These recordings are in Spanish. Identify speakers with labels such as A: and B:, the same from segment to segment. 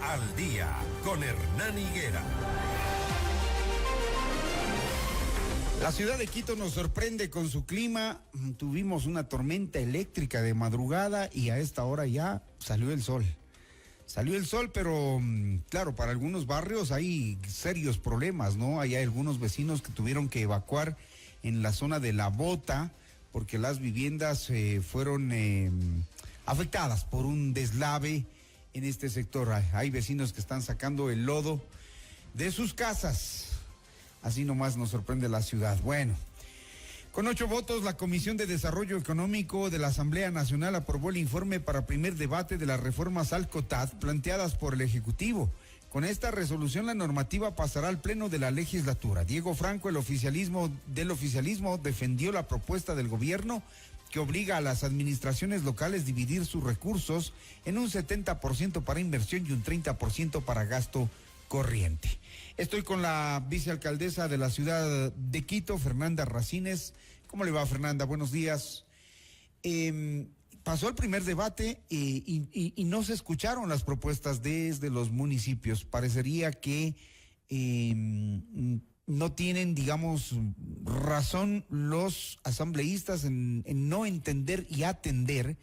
A: al Día con Hernán Higuera.
B: La ciudad de Quito nos sorprende con su clima. Tuvimos una tormenta eléctrica de madrugada y a esta hora ya salió el sol. Salió el sol, pero claro, para algunos barrios hay serios problemas, ¿no? Hay algunos vecinos que tuvieron que evacuar en la zona de La Bota porque las viviendas fueron afectadas por un deslave en este sector. Hay vecinos que están sacando el lodo de sus casas. Así nomás nos sorprende la ciudad. Bueno, con 8 votos, la Comisión de Desarrollo Económico de la Asamblea Nacional aprobó el informe para primer debate de las reformas al COTAD planteadas por el Ejecutivo. Con esta resolución, la normativa pasará al Pleno de la Legislatura. Diego Franco, del oficialismo, defendió la propuesta del gobierno que obliga a las administraciones locales a dividir sus recursos en un 70% para inversión y un 30% para gasto corriente. Estoy con la vicealcaldesa de la ciudad de Quito, Fernanda Racines. ¿Cómo le va, Fernanda? Buenos días. Pasó el primer debate y no se escucharon las propuestas desde los municipios. Parecería que no tienen, digamos, razón los asambleístas en no entender y atender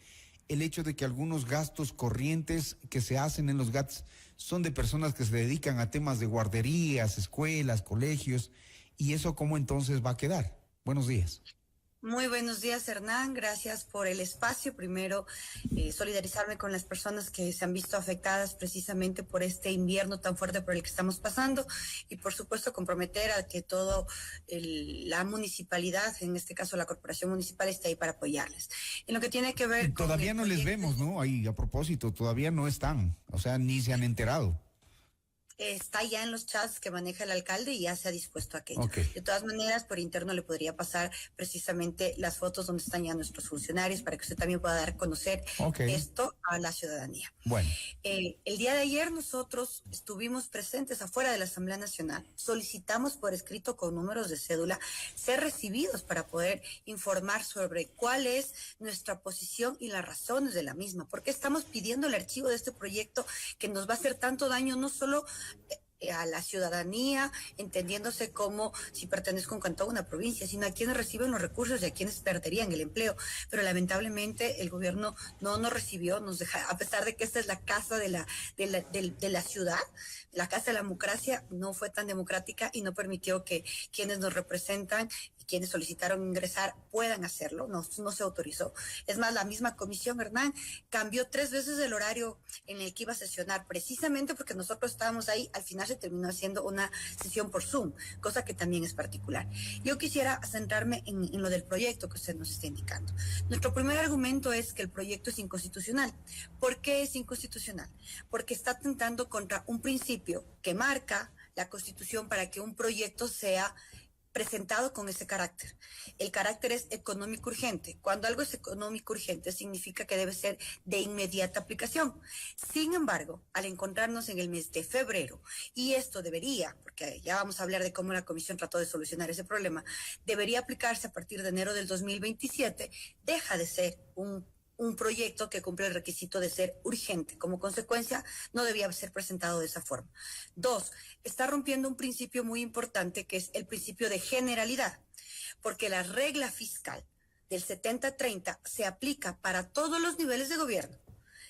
B: el hecho de que algunos gastos corrientes que se hacen en los GATS son de personas que se dedican a temas de guarderías, escuelas, colegios, y eso cómo entonces va a quedar. Buenos días.
C: Muy buenos días, Hernán. Gracias por el espacio. Primero, solidarizarme con las personas que se han visto afectadas precisamente por este invierno tan fuerte por el que estamos pasando y, por supuesto, comprometer a que la municipalidad, en este caso la corporación municipal, esté ahí para apoyarles. En lo que tiene que ver con
B: todavía no les vemos, ¿no? Ahí, a propósito, todavía no están, o sea, ni se han enterado.
C: Está ya en los chats que maneja el alcalde y ya se ha dispuesto a aquello.
B: Okay.
C: De todas maneras, por interno le podría pasar precisamente las fotos donde están ya nuestros funcionarios para que usted también pueda dar a conocer esto a la ciudadanía.
B: Bueno.
C: El día de ayer nosotros estuvimos presentes afuera de la Asamblea Nacional, solicitamos por escrito con números de cédula ser recibidos para poder informar sobre cuál es nuestra posición y las razones de la misma. ¿Por qué estamos pidiendo el archivo de este proyecto que nos va a hacer tanto daño no solo a la ciudadanía, entendiéndose como si pertenezco a un cantón o una provincia, sino a quienes reciben los recursos y a quienes perderían el empleo? Pero lamentablemente el gobierno no nos recibió, nos deja, a pesar de que esta es la casa de la ciudad, la casa de la democracia, no fue tan democrática y no permitió que quienes nos representan y quienes solicitaron ingresar puedan hacerlo, no se autorizó. Es más, la misma comisión, Hernán, cambió 3 veces el horario en el que iba a sesionar, precisamente porque nosotros estábamos ahí. Al final se terminó haciendo una sesión por Zoom, cosa que también es particular. Yo quisiera centrarme en lo del proyecto que usted nos está indicando. Nuestro primer argumento es que el proyecto es inconstitucional. ¿Por qué es inconstitucional? Porque está atentando contra un principio que marca la Constitución para que un proyecto sea presentado con ese carácter. El carácter es económico urgente. Cuando algo es económico urgente, significa que debe ser de inmediata aplicación. Sin embargo, al encontrarnos en el mes de febrero, y esto debería, porque ya vamos a hablar de cómo la Comisión trató de solucionar ese problema, debería aplicarse a partir de enero del 2027, deja de ser un proyecto que cumple el requisito de ser urgente. Como consecuencia, no debía ser presentado de esa forma. 2, está rompiendo un principio muy importante que es el principio de generalidad, porque la regla fiscal del 70-30 se aplica para todos los niveles de gobierno.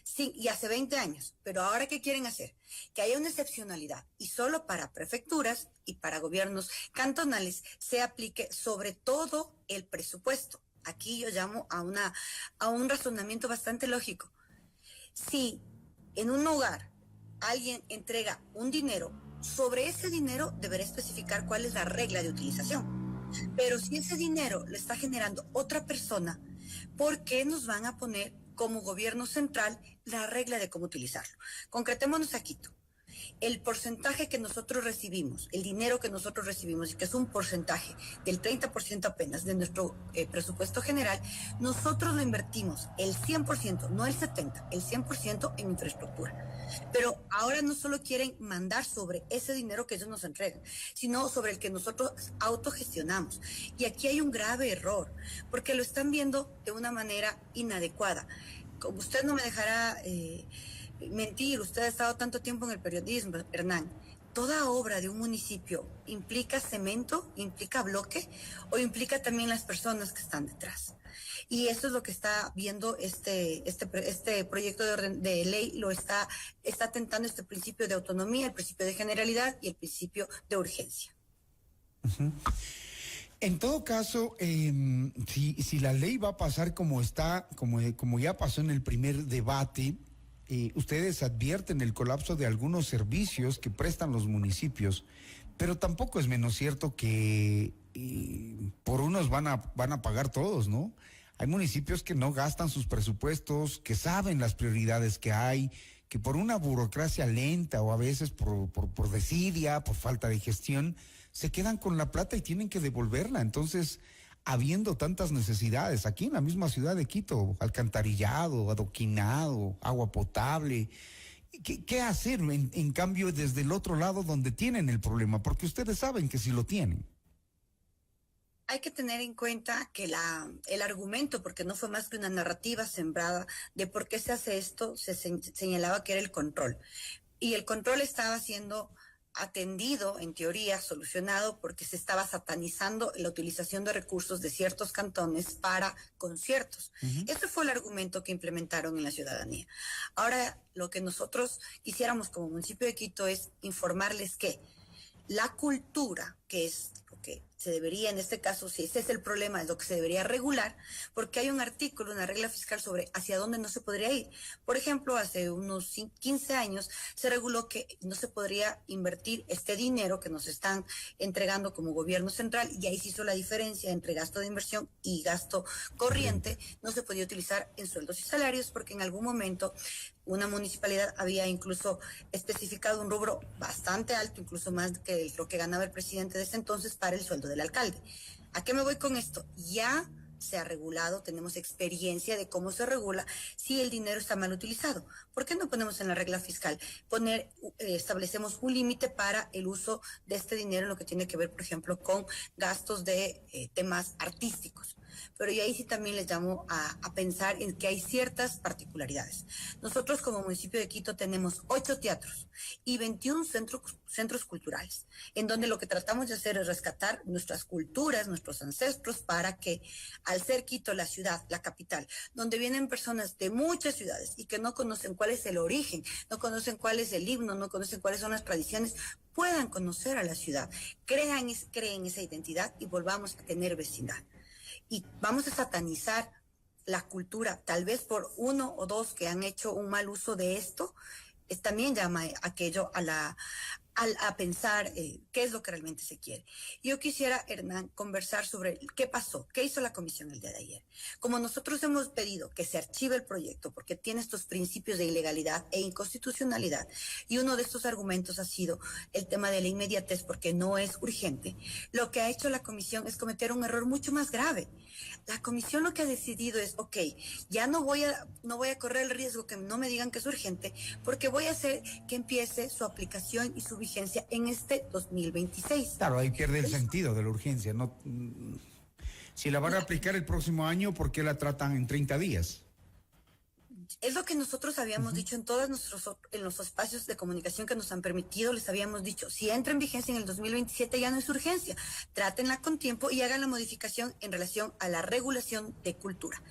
C: Sí, y hace 20 años, pero ahora ¿qué quieren hacer? Que haya una excepcionalidad y solo para prefecturas y para gobiernos cantonales se aplique sobre todo el presupuesto. Aquí yo llamo a un razonamiento bastante lógico. Si en un hogar alguien entrega un dinero, sobre ese dinero deberá especificar cuál es la regla de utilización. Pero si ese dinero le está generando otra persona, ¿por qué nos van a poner como gobierno central la regla de cómo utilizarlo? Concretémonos a Quito. El porcentaje que nosotros recibimos, el dinero que nosotros recibimos, y que es un porcentaje del 30% apenas de nuestro presupuesto general, nosotros lo invertimos el 100%, no el 70%, el 100% en infraestructura. Pero ahora no solo quieren mandar sobre ese dinero que ellos nos entregan, sino sobre el que nosotros autogestionamos. Y aquí hay un grave error, porque lo están viendo de una manera inadecuada. Como usted no me dejará mentir. Usted ha estado tanto tiempo en el periodismo, Hernán. ¿Toda obra de un municipio implica cemento, implica bloque o implica también las personas que están detrás? Y eso es lo que está viendo este proyecto de ley, está atentando este principio de autonomía, el principio de generalidad y el principio de urgencia.
B: Uh-huh. En todo caso, si la ley va a pasar como está, como ya pasó en el primer debate, ustedes advierten el colapso de algunos servicios que prestan los municipios, pero tampoco es menos cierto que por unos van a pagar todos, ¿no? Hay municipios que no gastan sus presupuestos, que saben las prioridades que hay, que por una burocracia lenta o a veces por desidia, por falta de gestión, se quedan con la plata y tienen que devolverla. Entonces, habiendo tantas necesidades, aquí en la misma ciudad de Quito, alcantarillado, adoquinado, agua potable, ¿qué hacer en cambio desde el otro lado donde tienen el problema? Porque ustedes saben que sí lo tienen.
C: Hay que tener en cuenta que el argumento, porque no fue más que una narrativa sembrada de por qué se hace esto, se señalaba que era el control. Y el control estaba siendo atendido, en teoría, solucionado, porque se estaba satanizando la utilización de recursos de ciertos cantones para conciertos. Uh-huh. Ese fue el argumento que implementaron en la ciudadanía. Ahora, lo que nosotros quisiéramos como municipio de Quito es informarles que la cultura, que es lo que se debería, en este caso, si ese es el problema, es lo que se debería regular, porque hay un artículo, una regla fiscal sobre hacia dónde no se podría ir. Por ejemplo, hace unos 15 años se reguló que no se podría invertir este dinero que nos están entregando como gobierno central, y ahí se hizo la diferencia entre gasto de inversión y gasto corriente. No se podía utilizar en sueldos y salarios porque en algún momento una municipalidad había incluso especificado un rubro bastante alto, incluso más que lo que ganaba el presidente de ese entonces, para el sueldo del alcalde. ¿A qué me voy con esto? Ya se ha regulado, tenemos experiencia de cómo se regula si el dinero está mal utilizado. ¿Por qué no ponemos en la regla fiscal? Establecemos un límite para el uso de este dinero en lo que tiene que ver, por ejemplo, con gastos de temas artísticos. Pero y ahí sí también les llamo a pensar en que hay ciertas particularidades. Nosotros como municipio de Quito tenemos 8 teatros y 21 centros culturales, en donde lo que tratamos de hacer es rescatar nuestras culturas, nuestros ancestros, para que al ser Quito la ciudad, la capital, donde vienen personas de muchas ciudades y que no conocen cuál es el origen, no conocen cuál es el himno, no conocen cuáles son las tradiciones, puedan conocer a la ciudad, creen esa identidad y volvamos a tener vecindad. Y vamos a satanizar la cultura, tal vez por uno o dos que han hecho un mal uso de esto, también llama aquello a pensar qué es lo que realmente se quiere. Yo quisiera, Hernán, conversar sobre qué pasó, qué hizo la comisión el día de ayer. Como nosotros hemos pedido que se archive el proyecto porque tiene estos principios de ilegalidad e inconstitucionalidad, y uno de estos argumentos ha sido el tema de la inmediatez porque no es urgente, lo que ha hecho la comisión es cometer un error mucho más grave. La comisión lo que ha decidido es, ya no voy a correr el riesgo que no me digan que es urgente, porque voy a hacer que empiece su aplicación y su vigencia en este 2026.
B: Claro, ahí pierde el sentido de la urgencia. No, si la van a aplicar el próximo año, ¿por qué la tratan en 30 días?
C: Es lo que nosotros habíamos dicho en todos los espacios de comunicación que nos han permitido. Les habíamos dicho, si entra en vigencia en el 2027 ya no es urgencia, trátenla con tiempo y hagan la modificación en relación a la regulación de cultura.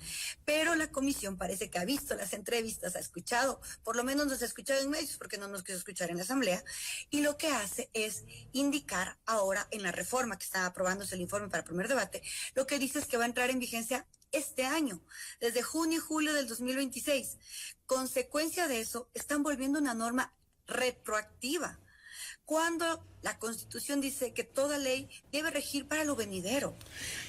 C: Pero la comisión parece que ha visto las entrevistas, ha escuchado, por lo menos nos ha escuchado en medios porque no nos quiso escuchar en la asamblea, y lo que hace es indicar ahora en la reforma que está aprobándose el informe para el primer debate, lo que dice es que va a entrar en vigencia este año, desde junio y julio del 2026. Consecuencia de eso, están volviendo una norma retroactiva, cuando la Constitución dice que toda ley debe regir para lo venidero.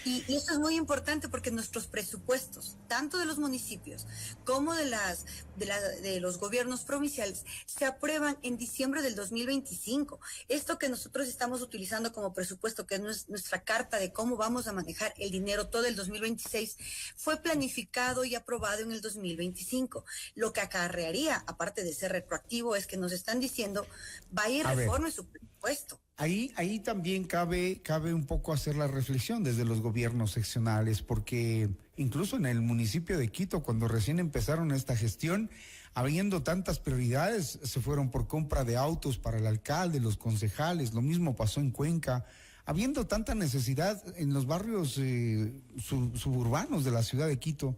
C: Y eso es muy importante porque nuestros presupuestos, tanto de los municipios como de los gobiernos provinciales, se aprueban en diciembre del 2025. Esto que nosotros estamos utilizando como presupuesto, que es nuestra carta de cómo vamos a manejar el dinero todo el 2026, fue planificado y aprobado en el 2025. Lo que acarrearía, aparte de ser retroactivo, es que nos están diciendo, vaya y reforme su presupuesto.
B: Ahí también cabe un poco hacer la reflexión desde los gobiernos seccionales, porque incluso en el municipio de Quito, cuando recién empezaron esta gestión, habiendo tantas prioridades, se fueron por compra de autos para el alcalde, los concejales, lo mismo pasó en Cuenca, habiendo tanta necesidad en los barrios suburbanos de la ciudad de Quito,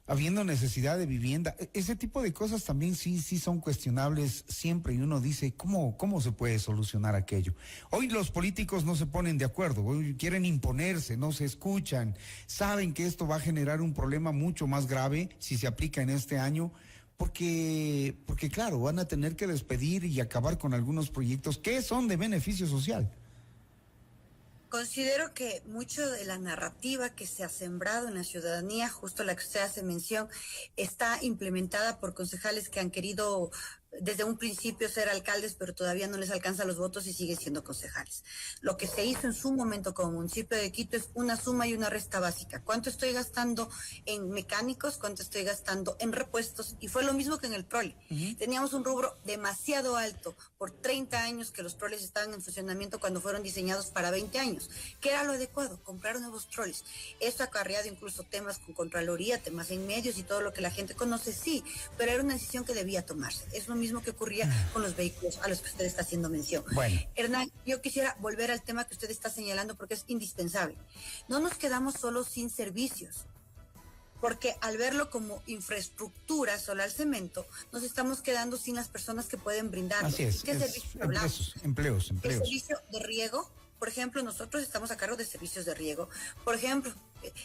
B: habiendo necesidad de vivienda, ese tipo de cosas también sí son cuestionables siempre, y uno dice, ¿cómo se puede solucionar aquello? Hoy los políticos no se ponen de acuerdo, hoy quieren imponerse, no se escuchan, saben que esto va a generar un problema mucho más grave si se aplica en este año, porque claro, van a tener que despedir y acabar con algunos proyectos que son de beneficio social.
C: Considero que mucho de la narrativa que se ha sembrado en la ciudadanía, justo la que usted hace mención, está implementada por concejales que han querido desde un principio ser alcaldes, pero todavía no les alcanza los votos y siguen siendo concejales. Lo que se hizo en su momento como municipio de Quito es una suma y una resta básica. ¿Cuánto estoy gastando en mecánicos? ¿Cuánto estoy gastando en repuestos? Y fue lo mismo que en el prole. Teníamos un rubro demasiado alto por 30 años que los troles estaban en funcionamiento cuando fueron diseñados para 20 años. ¿Qué era lo adecuado? Comprar nuevos troles. Esto ha acarreado incluso temas con Contraloría, temas en medios y todo lo que la gente conoce, sí, pero era una decisión que debía tomarse. Es lo mismo que ocurría con los vehículos a los que usted está haciendo mención.
B: Bueno.
C: Hernán, yo quisiera volver al tema que usted está señalando porque es indispensable. No nos quedamos solo sin servicios, porque al verlo como infraestructura solar cemento, nos estamos quedando sin las personas que pueden brindarlo.
B: Así es.
C: ¿Qué servicio hablamos?
B: Empleos.
C: El servicio de riego, por ejemplo, nosotros estamos a cargo de servicios de riego. Por ejemplo,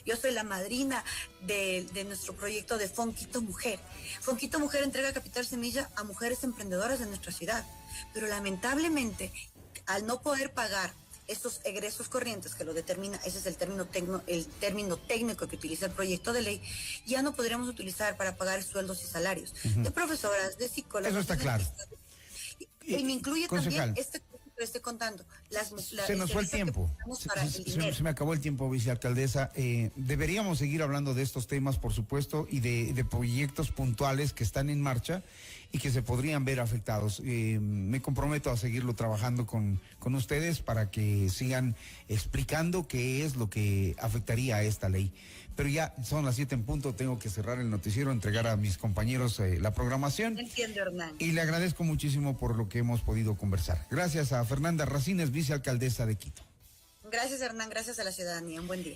C: yo soy la madrina de nuestro proyecto de Fonquito Mujer. Fonquito Mujer entrega capital semilla a mujeres emprendedoras de nuestra ciudad. Pero lamentablemente, al no poder pagar estos egresos corrientes que lo determina, ese es el término técnico que utiliza el proyecto de ley, ya no podremos utilizar para pagar sueldos y salarios de profesoras, de psicólogas.
B: Eso está claro.
C: Y me incluye
B: concejal,
C: también que estoy contando.
B: Se nos fue el tiempo. Se me acabó el tiempo, vicealcaldesa. Deberíamos seguir hablando de estos temas, por supuesto, y de proyectos puntuales que están en marcha y que se podrían ver afectados. Me comprometo a seguirlo trabajando con ustedes para que sigan explicando qué es lo que afectaría a esta ley. Pero ya son las 7 en punto, tengo que cerrar el noticiero, entregar a mis compañeros la programación.
C: Entiendo, Hernán.
B: Y le agradezco muchísimo por lo que hemos podido conversar. Gracias a Fernanda Racines, vicealcaldesa de Quito.
C: Gracias, Hernán, gracias a la ciudadanía. Un buen día.